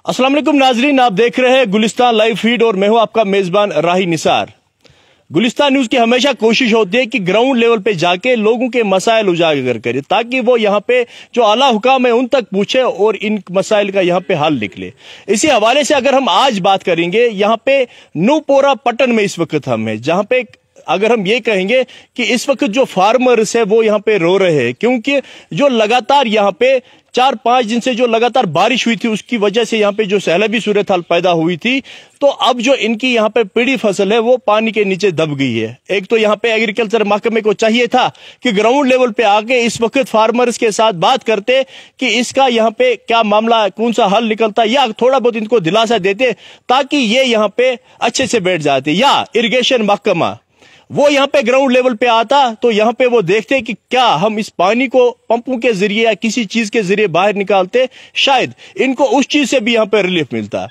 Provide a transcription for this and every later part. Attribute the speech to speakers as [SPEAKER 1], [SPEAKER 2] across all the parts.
[SPEAKER 1] अस्सलाम वालेकुम नाजरीन, आप देख रहे हैं गुलिस्तान लाइव फीड और मैं हूं आपका मेजबान राही निसार। गुलिस्तान न्यूज की हमेशा कोशिश होती है कि ग्राउंड लेवल पे जाके लोगों के मसाइल उजागर करे ताकि वो यहाँ पे जो आला हुकाम है उन तक पूछे और इन मसाइल का यहाँ पे हल निकले। इसी हवाले से अगर हम आज बात करेंगे, यहाँ पे नूपोरा पटन में इस वक्त हम हैं, जहाँ पे अगर हम ये कहेंगे कि इस वक्त जो फार्मर्स है वो यहाँ पे रो रहे हैं क्योंकि जो लगातार यहाँ पे 4-5 दिन से जो लगातार बारिश हुई थी उसकी वजह से यहाँ पे जो सैलाबी सूरत हाल पैदा हुई थी, तो अब जो इनकी यहाँ पे पीड़ी फसल है वो पानी के नीचे दब गई है। एक तो यहाँ पे एग्रीकल्चर महकमे को चाहिए था कि ग्राउंड लेवल पे आके इस वक्त फार्मर्स के साथ बात करते कि इसका यहाँ पे क्या मामला है, कौन सा हल निकलता, या थोड़ा बहुत इनको दिलासा देते ताकि ये यहाँ पे अच्छे से बैठ जाते, या इरिगेशन महकमा वो यहाँ पे ग्राउंड लेवल पे आता तो यहाँ पे वो देखते कि क्या हम इस पानी को पंपों के जरिए या किसी चीज के जरिए बाहर निकालते, शायद इनको उस चीज से भी यहाँ पे रिलीफ मिलता।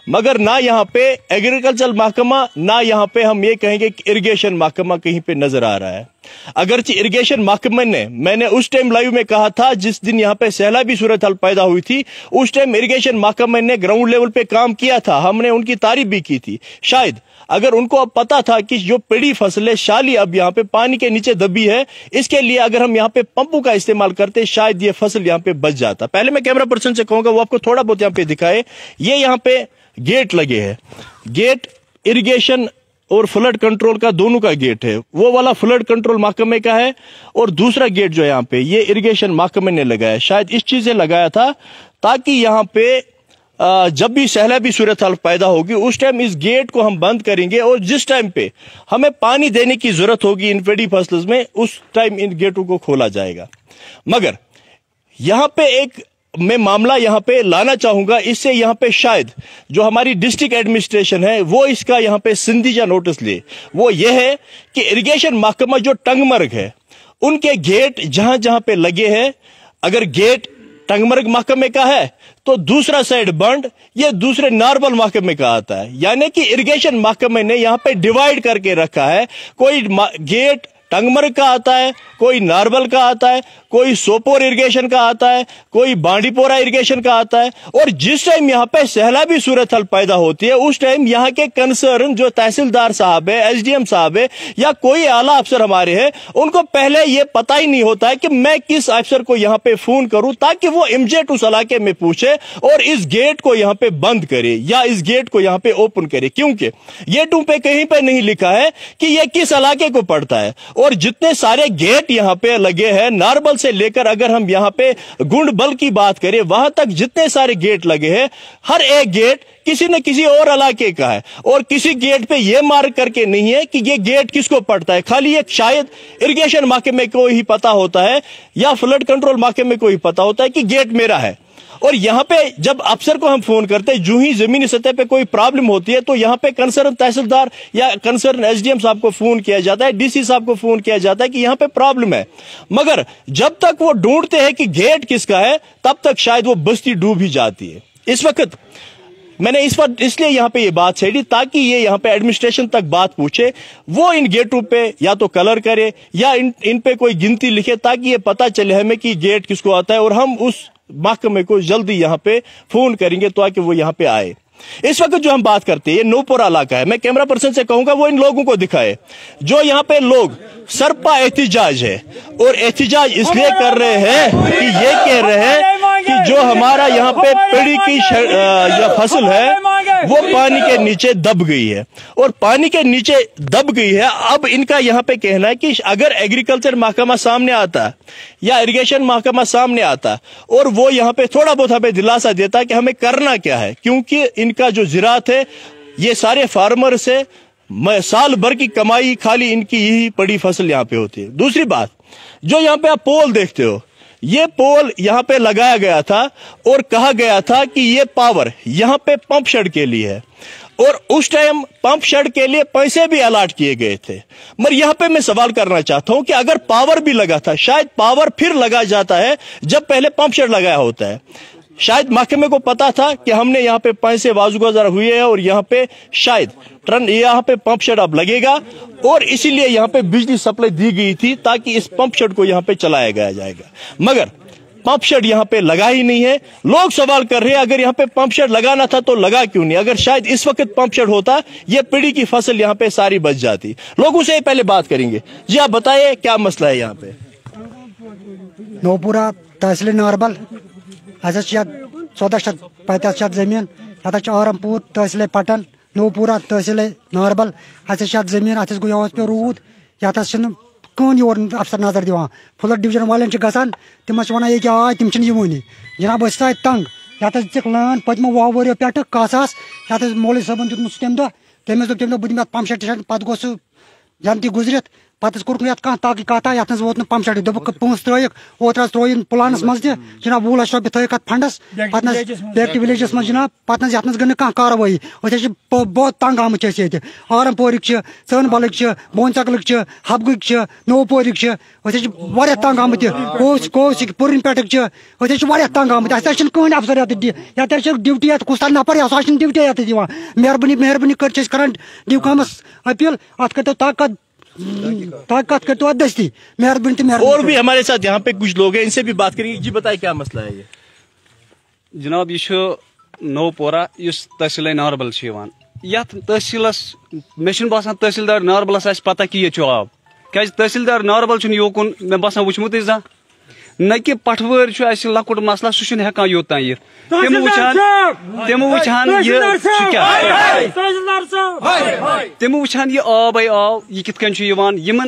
[SPEAKER 1] मगर ना यहाँ पे एग्रीकल्चर महकमा, ना यहाँ पे हम ये कहेंगे कि इरिगेशन महकमा कहीं पे नजर आ रहा है। अगरचे इरिगेशन महकमे ने, मैंने उस टाइम लाइव में कहा था जिस दिन यहाँ पे सैलाबी सूरत हाल पैदा हुई थी, उस टाइम इरिगेशन महकमे ने ग्राउंड लेवल पे काम किया था, हमने उनकी तारीफ भी की थी। शायद अगर उनको अब पता था कि जो पड़ी फसलें शाली अब यहाँ पे पानी के नीचे दबी है, इसके लिए अगर हम यहाँ पे पंपों का इस्तेमाल करते शायद ये फसल यहाँ पे बच जाता। पहले मैं कैमरा पर्सन से कहूंगा वो आपको थोड़ा बहुत यहाँ पे दिखाए। ये यहाँ पे गेट लगे हैं, गेट इरिगेशन और फ्लड कंट्रोल का दोनों का गेट है। वो वाला फ्लड कंट्रोल महकमे का है और दूसरा गेट जो है यहाँ पे ये इरिगेशन महकमे ने लगाया। शायद इस चीज से लगाया था ताकि यहाँ पे जब भी सैलाबी सूरत हाल पैदा होगी उस टाइम इस गेट को हम बंद करेंगे और जिस टाइम पे हमें पानी देने की जरूरत होगी इन पेड़ी फसलों में उस टाइम इन गेटों को खोला जाएगा। मगर यहाँ पे एक मैं मामला यहाँ पे लाना चाहूंगा, इससे यहाँ पे शायद जो हमारी डिस्ट्रिक्ट एडमिनिस्ट्रेशन है वो इसका यहाँ पे सिंदीजा नोटिस ले। वो ये है कि इरिगेशन महकमा जो टंगमर्ग है उनके गेट जहां जहां पे लगे हैं, अगर गेट टंगमर्ग महकमे का है तो दूसरा साइड बंड ये दूसरे नॉर्मल महकमे का आता है। यानी कि इरिगेशन महकमे ने यहाँ पे डिवाइड करके रखा है, कोई गेट टंगमर्ग का आता है, कोई नारबल का आता है, कोई सोपोर इरिगेशन का आता है, कोई बांडीपोरा इरिगेशन का आता है। और जिस टाइम यहाँ पे सैलाबी सूरत हाल पैदा होती है उस टाइम यहाँ के कंसर्न जो तहसीलदार साहब है, एसडीएम साहब है या कोई आला अफसर हमारे हैं, उनको पहले ये पता ही नहीं होता है कि मैं किस अफसर को यहाँ पे फोन करूं ताकि वो इमीडिएट उस इलाके में पूछे और इस गेट को यहाँ पे बंद करे या इस गेट को यहाँ पे ओपन करे, क्योंकि ये टू पे कहीं पे नहीं लिखा है कि ये किस इलाके को पड़ता है। और जितने सारे गेट यहाँ पे लगे हैं, नारबल से लेकर अगर हम यहाँ पे गुंडबल की बात करें वहां तक जितने सारे गेट लगे हैं, हर एक गेट किसी न किसी और इलाके का है और किसी गेट पे ये मार्क करके नहीं है कि ये गेट किसको पड़ता है। खाली एक शायद इरिगेशन महकमे को ही पता होता है या फ्लड कंट्रोल महकमे को ही पता होता है कि गेट मेरा है। और यहाँ पे जब अफसर को हम फोन करते हैं, जो ही जमीनी सतह पे कोई प्रॉब्लम होती है तो यहाँ पे कंसर्न तहसीलदार या कंसर्न एसडीएम साहब को फोन किया जाता है, डीसी साहब को फोन किया जाता है कि यहाँ पे प्रॉब्लम है। मगर जब तक वो ढूंढते हैं कि गेट किसका है तब तक शायद वो बस्ती डूब ही जाती है। इस वक्त मैंने इस वक्त इसलिए यहाँ पे ये बात छेड़ी ताकि ये यहाँ पे एडमिनिस्ट्रेशन तक बात पूछे, वो इन गेटों पे या तो कलर करे या इन पे कोई गिनती लिखे ताकि ये पता चले हमें कि गेट किसको आता है और हम उस महकमे को जल्दी यहाँ पे फोन करेंगे ताकि वो यहाँ पे आए। इस वक्त जो हम बात करते हैं ये नूपोरा इलाका है। मैं कैमरा पर्सन से कहूंगा वो इन लोगों को दिखाए जो यहाँ पे लोग सरपा एहतिजाज है, और एहतिजाज इसलिए कर रहे हैं कि ये कह रहे हैं कि जो हमारा यहाँ पे पेड़ी की फसल है वो पानी के नीचे दब गई है और पानी के नीचे दब गई है। अब इनका यहाँ पे कहना है कि अगर एग्रीकल्चर महकमा सामने आता या इरिगेशन महकमा सामने आता और वो यहाँ पे थोड़ा बहुत हमें दिलासा देता कि हमें करना क्या है, क्योंकि इनका जो ज़राअत है ये सारे फार्मर से साल भर की कमाई खाली इनकी यही पड़ी फसल यहाँ पे होती है। दूसरी बात, जो यहाँ पे आप पोल देखते हो, ये पोल यहाँ पे लगाया गया था और कहा गया था कि ये पावर यहाँ पे पंप शेड के लिए है और उस टाइम पंप शेड के लिए पैसे भी अलाट किए गए थे। मगर यहाँ पे मैं सवाल करना चाहता हूं कि अगर पावर भी लगा था, शायद पावर फिर लगा जाता है जब पहले पंप शेड लगाया होता है। शायद महकमे को पता था कि हमने यहाँ पे पैसे वाजुगुजार हुए हैं और यहाँ पे शायद यहाँ पे पंप शेड अब लगेगा और इसीलिए यहाँ पे बिजली सप्लाई दी गई थी ताकि इस पंप शेड को यहाँ पे चलाया गया जाएगा। मगर पंप शेड यहाँ पे लगा ही नहीं है। लोग सवाल कर रहे हैं अगर यहाँ पे पंप शेड लगाना था तो लगा क्यों नहीं? अगर शायद इस वक्त पंप शेड होता ये पीढ़ी की फसल यहाँ पे सारी बच जाती। लोगों से पहले बात करेंगे। जी आप बताइए क्या मसला है यहाँ पे?
[SPEAKER 2] नौपुरा तहसील नारबल 1450 जमीन आरमपुर तहसील पटन नौपुरा तहसील नारबल जमीन अत गो पे रूद ये कौन योर अफसर नजर दिवान फ्लड डिवीजन वाले गसान तम वन ये आए तम यूनी जनाब तंग ये लान पत्मो 10 वरियो पे कस ये मौलवी साहबन दुत तम दह तमिस दोप बह दिन पंप शेड पे गो जनती गुजरत पत कोर ताकि कथा ये वोत पंप शेड दोप पोस त्रिक ओत त्रो प्लानस मज जनाब 20 लाख रुपये थक फंडस बैक टू विलेजस मज जनाब पे गई कार्रवाई बहुत तंग आम आरमपुर सनबल बोन चकल हबग नौपुर तंग आम कोस पुरन पे तंग आम कहन अफसर ये ड्यूटी कुछ नफर सह ड्यूटी ये दिवान मेहरबानी कर ड्यूकमस अपील अत कर ताकत कर तो दस्ती मेहरबानी।
[SPEAKER 1] और भी हमारे साथ यहाँ पे कुछ लोग हैं, इनसे भी बात करेंगे। जी बताइए क्या मसला है ये?
[SPEAKER 3] जनाब ये नौपोरा तहसील नारबल तहसीलस मे बसान तहसीलदार नारबलस पता कि ये आब क्या तहसीलदार नारबल योकुन मे बसान वुचमुत न कि पटवर लकुट मसला सह हेकान योत तम वुचान तम वुचान यह आब आव यह कित कन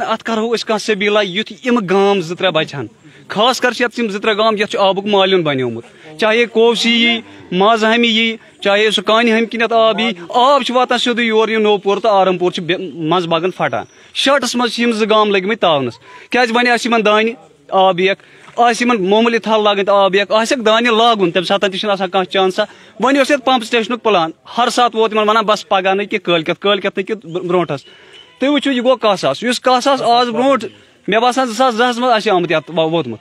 [SPEAKER 3] अत करो सबीला युथ यम गाम 2-3 बचान खास कर 2-3 गाम ये आबुक मालियन बनोमुत चाहे कोसी यी माजहमी यी चाहे सह कान हम किन आब यी आब वातान सोद योर नौपुर तो आरमपुर मज बगन फटान शर्टस मज 2 गाम लगे तावनस क्या वन दान आब एक मामूली थल लागन आब एक दान लागुन तम सात कह चांसा वन पंप स्टेशन प्लान हर सात वोत वन बस पगह न कि कलकत न कि ब्रोटस तुम वो यह गो 10 साल आज ब्रो मे बसान 2002 मज आमत वोतमुत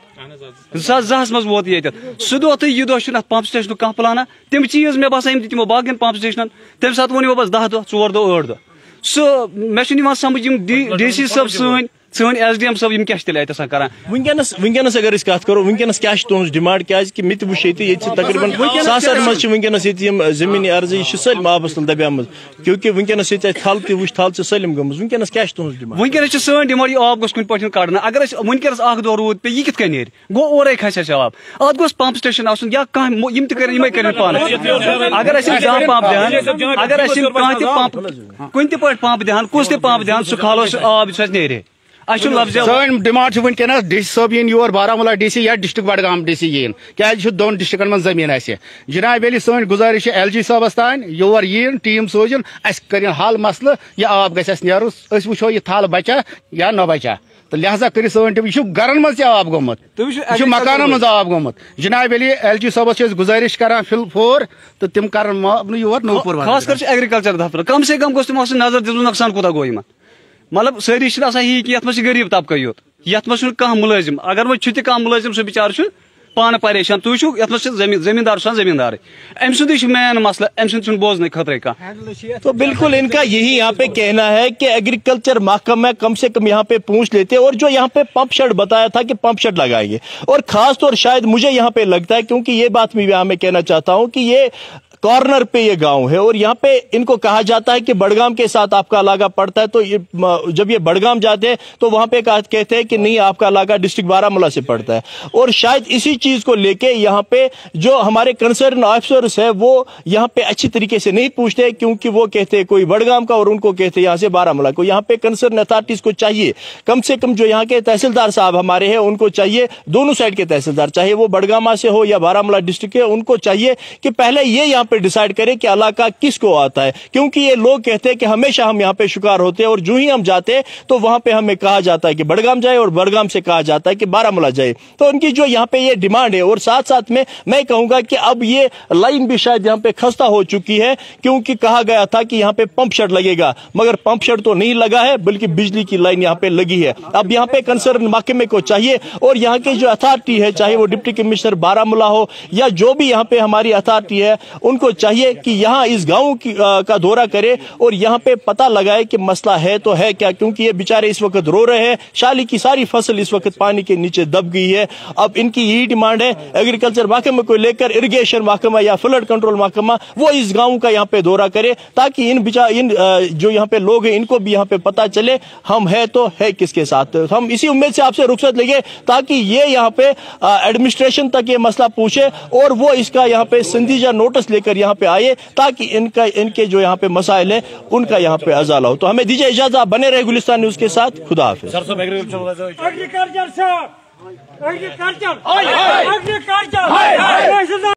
[SPEAKER 3] 2002 मज वोत ये सह दह तो यह दह पंप स्टेशन कह प्लाना तम चीज मे बसान तमो बाकी पंप स्टेशन तम सात वो बस 10 दह 4 दह 8 दह सह मे समझ DC साहब सन SDM साहब क्या तेल करान
[SPEAKER 1] वनकस अगर कत करो वनकस क्या तुज डिमांड क्या कि मे वो तकरीबन सासन मज वनकस जमीनी अर्ज यह सलम आबस तल दबियाम क्योंकि वनकस थल थल सलम गम वनकस क्या तुज डिमांड?
[SPEAKER 3] वनकस सन डिमांड यह आब कुन पे कड़न अगर वनकस दह रूद पे यह कित नीर गो और खस आब अत गोस पंप स्टेशन आसन या कम कर पान अगर पंप दहान अगर कह कुन पंप दहान कुछ पंप दहान सह खालो आब नीर
[SPEAKER 4] सन डिमांड वनकस DC साहब यीन योर बारामूला DC या डिस्ट्रिक्ट बडगाम DC यीन क्या 2 डिस्ट्रिक्टन मन जमीन जनाब ये सन गुजारिश LG साहबस तान योर यीन टीम सोजन कर हल मसल यह आब गस नीर वो यह थल बचा या न बचा तो लिहाजा कर सन टीम यह गरन मज आब गोमुत मकान मज आब गोमुत जनाब ये LG साहबस गुजारिश करान फिलफोर तो तम कर योर नौपुर
[SPEAKER 3] खास कर एग्रीकल्चर दफ्तर कम से कम गोस नजर दिन नुकसान कोता गो मतलब सारी यही कि ये गरीब तबका योत ये कह मुलाजिम अगर वो कह मुलाजिम सह बिचार पान परेशान तुम जमींदार जमींदार अम सुद मेन मसला अम बोजन खतरे का।
[SPEAKER 1] तो बिल्कुल इनका यही यहाँ पे कहना है कि एग्रीकल्चर महकमा कम से कम यहाँ पे पूछ लेते और जो यहाँ पे पंप शेड बताया था कि पंप शेड लगाएंगे और खास तौर शायद मुझे यहाँ पे लगता है क्योंकि ये बात मैं कहना चाहता हूँ कि ये कॉर्नर पे ये गांव है और यहाँ पे इनको कहा जाता है कि बड़गाम के साथ आपका इलाका पड़ता है तो जब ये बड़गाम जाते हैं तो वहां पे कहते हैं कि नहीं आपका इलाका डिस्ट्रिक्ट बारामूला से पड़ता है और शायद इसी चीज को लेके यहाँ पे जो हमारे कंसर्न ऑफिसर्स है वो यहाँ पे अच्छी तरीके से नहीं पूछते क्योंकि वो कहते हैं कोई बड़गाम का और उनको कहते हैं यहाँ से बारामूला को। यहाँ पे कंसर्न अथॉरिटीज को चाहिए कम से कम जो यहाँ के तहसीलदार साहब हमारे हैं उनको चाहिए दोनों साइड के तहसीलदार चाहे वो बड़गामा से हो या बारामूला डिस्ट्रिक्ट के उनको चाहिए कि पहले ये यहाँ पे डिसाइड करें कि इलाका किसको आता है क्योंकि ये लोग कहते हैं कि हमेशा हम यहाँ पे शिकार होते हैं और जो ही हम जाते हैं तो वहां पे हमें कहा जाता है कि बड़गाम जाए और बड़गाम से कहा जाता है कि बारामूला जाए। तो उनकी जो यहाँ पे ये डिमांड है और साथ साथ में मैं कहूंगा कि अब ये लाइन भी शायद यहाँ पे खस्ता हो चुकी है क्योंकि कहा गया था कि यहाँ पे पंप शेड लगेगा मगर पंप शेड तो नहीं लगा है बल्कि बिजली की लाइन यहाँ पे लगी है। अब यहाँ पे कंसर्न महकमे को चाहिए और यहाँ की जो अथॉरिटी है चाहे वो डिप्टी कमिश्नर बारामूला हो या जो भी यहाँ पे हमारी अथॉरिटी है इनको चाहिए कि यहाँ इस गाँव का दौरा करे और यहाँ पे पता लगाए कि मसला है तो है क्या, क्योंकि ये बेचारे इस वक्त रो रहे हैं। शाली की सारी फसल इस वक्त पानी के नीचे दब गई है। अब इनकी यही डिमांड है एग्रीकल्चर महकमे को लेकर, इरिगेशन महकमा या फ्लड कंट्रोल महकमा वो इस गाँव का यहाँ पे दौरा करे, ताकि इन जो यहाँ पे लोग हैं इनको भी यहाँ पे पता चले हम है तो है किसके साथ। हम इसी उम्मीद से आपसे रुखसत लेंगे ताकि ये यहाँ पे एडमिनिस्ट्रेशन तक ये मसला पूछे और वो इसका यहाँ पे संजीदा नोटिस लेकर यहाँ पे आए, ताकि इनके जो यहाँ पे मसाइल है उनका यहाँ पे अजाला हो। तो हमें दीजिए इजाजत, आप बने रहे गुलिस्तान न्यूज के साथ। खुदा हाफिज।
[SPEAKER 5] एग्रीकल्चर